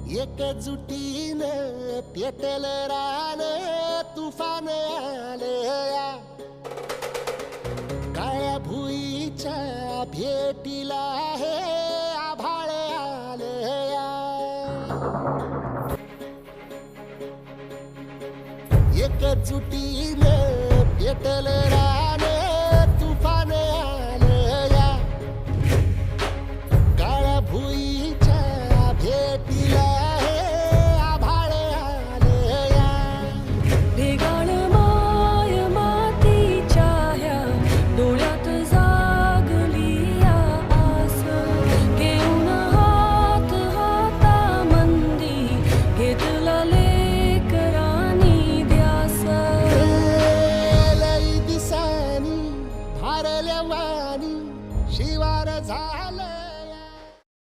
एकजुटीने पेटल रान तुफान आलया काळ्या भुईच्या भेटीला हे आभाळ आलया एकजुटीने पेटल रान